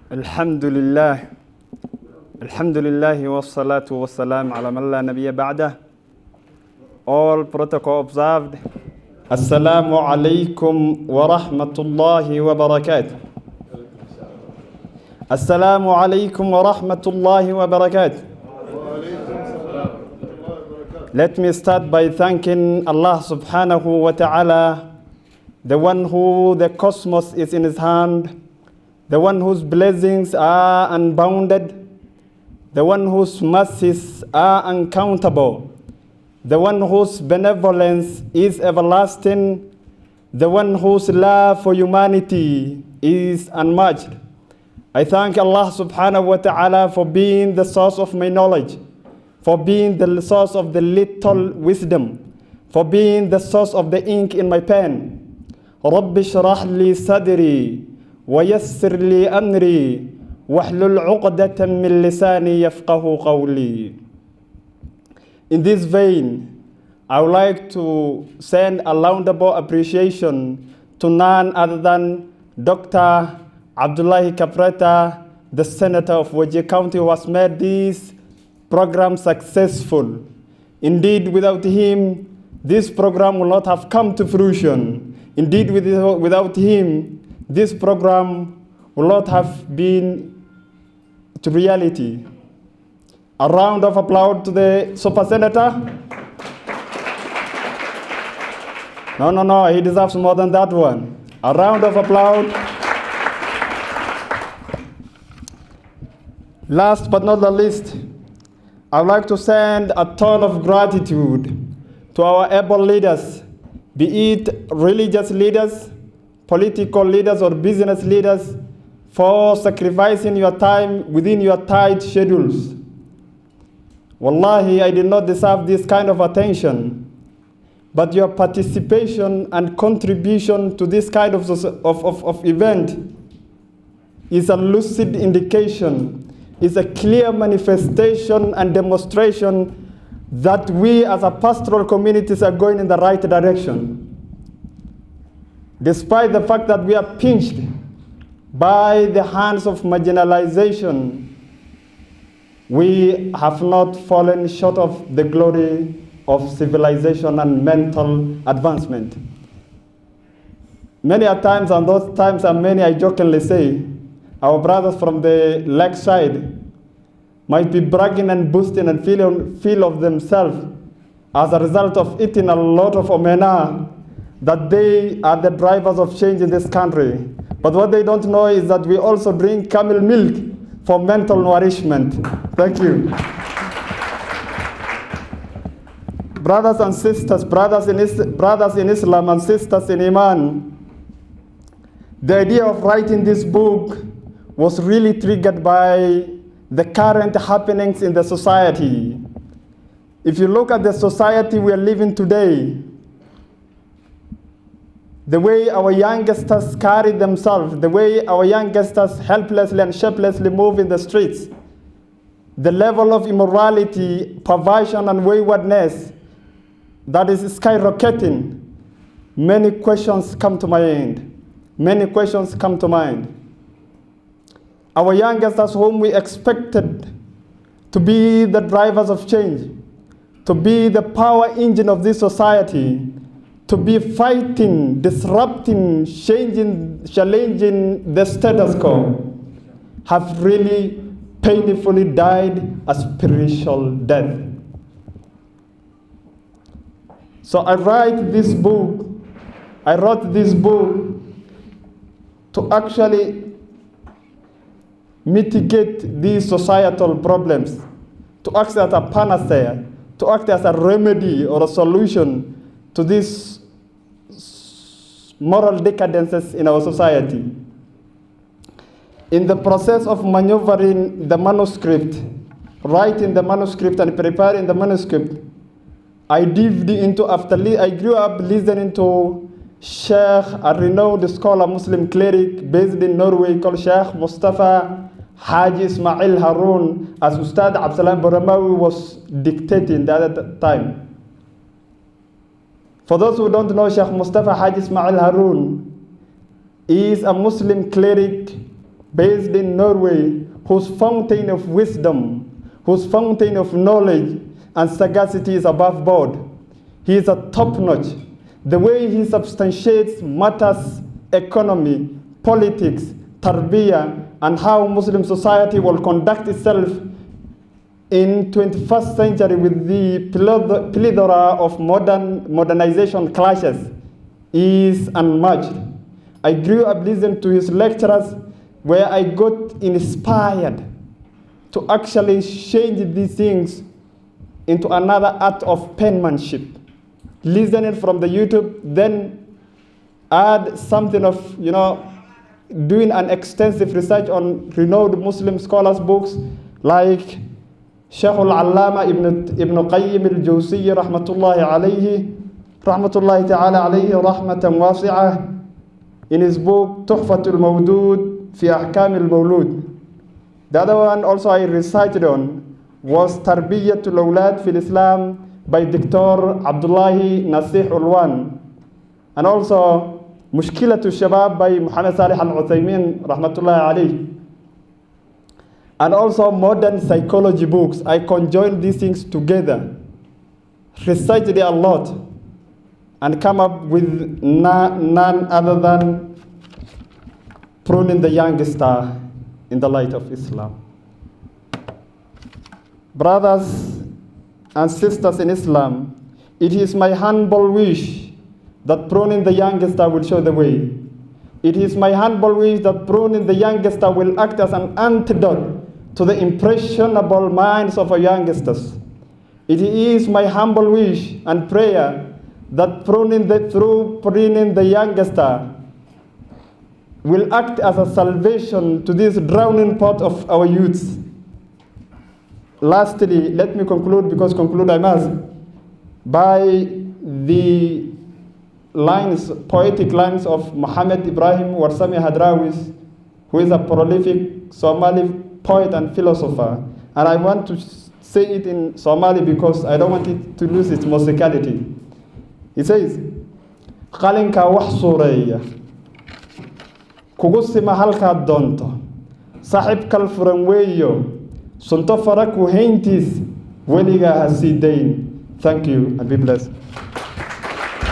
Alhamdulillah. Alhamdulillah wassalatu wassalam ala man la nabiyya ba'dah. All protocol observed. Assalamu alaikum wa rahmatullahi wa barakatuh. Assalamu alaikum wa rahmatullahi wa barakatuh. Let me start by thanking Allah subhanahu wa ta'ala, the one who the cosmos is in his hand, the one whose blessings are unbounded, the one whose mercies are uncountable, the one whose benevolence is everlasting, the one whose love for humanity is unmatched. I thank Allah subhanahu wa ta'ala for being the source of my knowledge, for being the source of the little wisdom, for being the source of the ink in my pen. رَبِّ اشْرَحْ لِي صَدْرِي وَيَسِّرْ لِي أَمْرِي وَاحْلُلْ عُقْدَةً مِّن لِّسَانِي يَفْقَهُ قَوْلِي. In this vein, I would like to send a laudable appreciation to none other than Dr. Abdullahi Kapreta, the Senator of Wajir County, who has made this program successful. Indeed, without him, this program will not have come to fruition. Indeed, without him, this program will not have been to reality. A round of applause to the Super Senator. No, he deserves more than that one. A round of applause. Last but not the least, I would like to send a ton of gratitude to our able leaders, be it religious leaders, political leaders, or business leaders, for sacrificing your time within your tight schedules. Wallahi, I did not deserve this kind of attention, but your participation and contribution to this kind of event is a lucid indication, is a clear manifestation and demonstration that we as a pastoral communities are going in the right direction. Despite the fact that we are pinched by the hands of marginalization, we have not fallen short of the glory of civilization and mental advancement. Many a times, and those times are many, I jokingly say, our brothers from the left side might be bragging and boasting and feel of themselves as a result of eating a lot of omena, that they are the drivers of change in this country. But what they don't know is that we also drink camel milk for mental nourishment. Thank you. Brothers and sisters, brothers in Islam and sisters in Iman, the idea of writing this book was really triggered by the current happenings in the society. If you look at the society we are living today, the way our youngsters carry themselves, the way our youngsters helplessly and shapelessly move in the streets, the level of immorality, perversion, and waywardness that is skyrocketing, many questions come to mind. Many questions come to mind. Our youngsters, whom we expected to be the drivers of change, to be the power engine of this society, to be fighting, disrupting, challenging the status quo, have really painfully died a spiritual death. So I wrote this book to actually mitigate these societal problems, to act as a panacea, to act as a remedy or a solution to these moral decadences in our society. In the process of maneuvering the manuscript, writing the manuscript and preparing the manuscript, I grew up listening to Sheikh, a renowned scholar, Muslim cleric based in Norway, called Sheikh Mustafa Haji Ismail Harun, as Ustad Absalam Boramawi was dictating at that time. For those who don't know, Sheikh Mustafa Haji Ismail Harun is a Muslim cleric based in Norway, whose fountain of wisdom, whose fountain of knowledge and sagacity is above board. He is a top-notch. The way he substantiates matters, economy, politics, tarbiyah, and how Muslim society will conduct itself in 21st century with the plethora of modernization clashes is unmatched. I grew up listening to his lectures where I got inspired to actually change these things into another art of penmanship. Listening from the YouTube, then add something of, doing an extensive research on renowned Muslim scholars' books like Shaykh al-Allama Ibn Qayyim al-Jawziyya rahmatullahi ta'ala alayhi rahmatan wasi'ah, in his book Tuhfatul Mawdud fi Ahkam al-Mawlud. The other one also I recited on was Tarbiyatul Awlad fil Islam by Dr. Abdullahi Nasih Ulwan, and also Mushkilatul Shabab by Muhammad Salih al-Uthaymin rahmatullahi alayhi, and also modern psychology books. I conjoined these things together, recited a lot, and come up with none other than Pruning the Young Star in the Light of Islam. Brothers and sisters in Islam, it is my humble wish that Pruning the Young Star will show the way. It is my humble wish that Pruning the Young Star will act as an antidote to the impressionable minds of our youngsters. It is my humble wish and prayer that through Pruning the Young Star will act as a salvation to this drowning pot of our youths. Lastly, let me conclude, because conclude I must, by the poetic lines of Muhammad Ibrahim Warsame Hadrawis, who is a prolific Somali poet and philosopher. And I want to say it in Somali because I don't want it to lose its musicality. He says, Qalinka wax suureeya, kugu sima halkaad doonto, saaxiibkal furan weeyo, sunto fara ku hayntiis, weligaa ha sii dayn. Thank you and be blessed.